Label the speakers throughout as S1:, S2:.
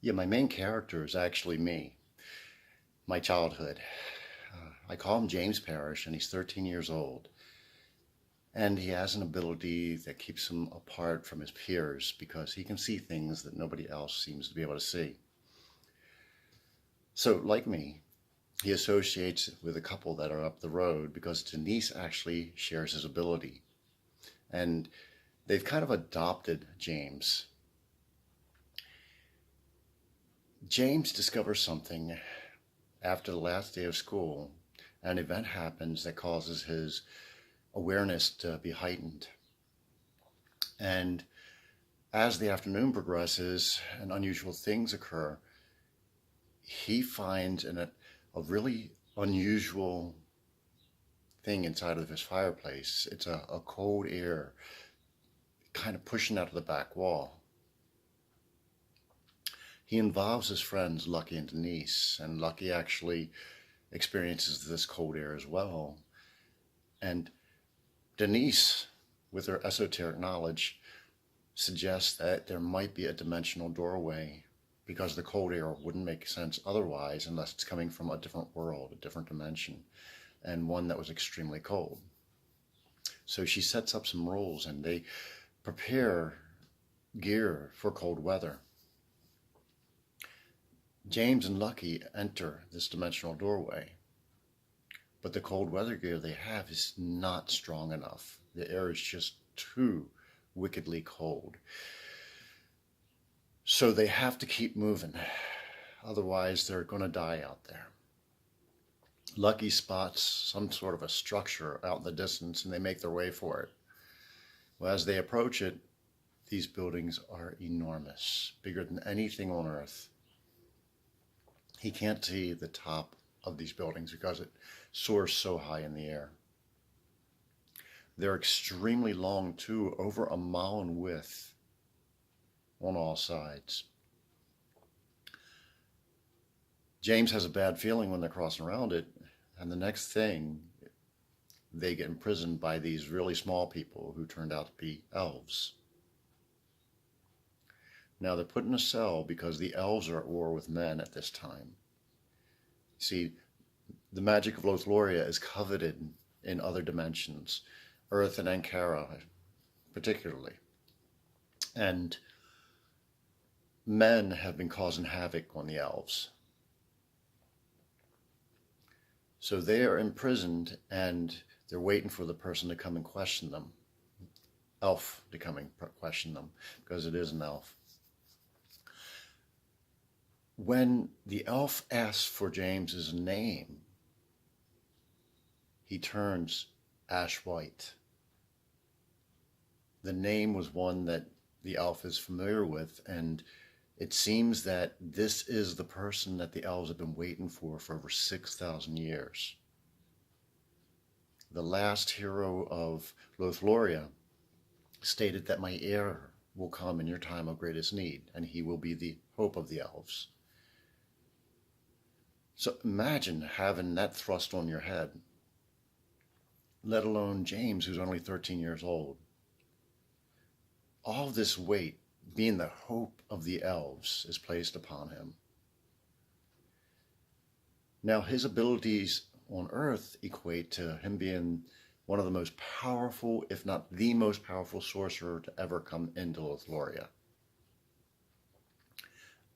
S1: Yeah, my main character is actually me, my childhood. I call him James Parrish, and he's 13 years old. And he has an ability that keeps him apart from his peers because he can see things that nobody else seems to be able to see. So, like me, he associates with a couple that are up the road because Denise actually shares his ability. And they've kind of adopted James. James discovers something after the last day of school. An event happens that causes his awareness to be heightened. And as the afternoon progresses and unusual things occur, he finds a really unusual thing inside of his fireplace. It's a cold air kind of pushing out of the back wall. He involves his friends Lucky and Denise, and Lucky actually experiences this cold air as well. And Denise, with her esoteric knowledge, suggests that there might be a dimensional doorway because the cold air wouldn't make sense otherwise unless it's coming from a different world, a different dimension, and one that was extremely cold. So she sets up some rules and they prepare gear for cold weather. James and Lucky enter this dimensional doorway, but the cold weather gear they have is not strong enough. The air is just too wickedly cold. So they have to keep moving, otherwise they're going to die out there. Lucky spots some sort of a structure out in the distance and they make their way for it. Well, as they approach it, these buildings are enormous, bigger than anything on Earth. He can't see the top of these buildings because it soars so high in the air. They're extremely long too, over a mile in width on all sides. James has a bad feeling when they're crossing around it, and the next thing, they get imprisoned by these really small people who turned out to be elves. Now they're put in a cell because the elves are at war with men at this time. See, the magic of Lothlorien is coveted in other dimensions, Earth and Ankara particularly. And men have been causing havoc on the elves. So they are imprisoned and they're waiting for the person to come and question them. Elf to come and question them, because it is an elf. When the elf asks for James's name, he turns ash white. The name was one that the elf is familiar with, and it seems that this is the person that the elves have been waiting for over 6,000 years. The last hero of Lothlorien stated that my heir will come in your time of greatest need, and he will be the hope of the elves. So imagine having that thrust on your head, let alone James, who's only 13 years old. All this weight, being the hope of the elves, is placed upon him. Now, his abilities on Earth equate to him being one of the most powerful, if not the most powerful sorcerer to ever come into Lothlorien.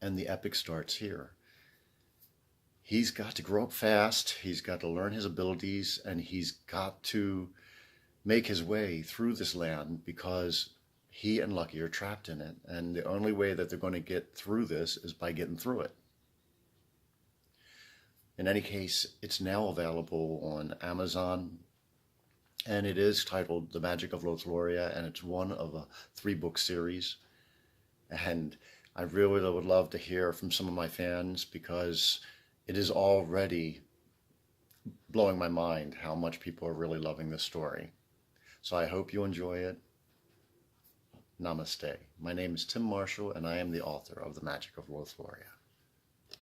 S1: And the epic starts here. He's got to grow up fast, he's got to learn his abilities, and he's got to make his way through this land because he and Lucky are trapped in it. And the only way that they're going to get through this is by getting through it. In any case, it's now available on Amazon, and it is titled The Magic of Lothlorien, and it's one of a 3-book series. And I really would love to hear from some of my fans because it is already blowing my mind how much people are really loving this story. So I hope you enjoy it. Namaste. My name is Tim Marshall, and I am the author of The Magic of Lothlorien.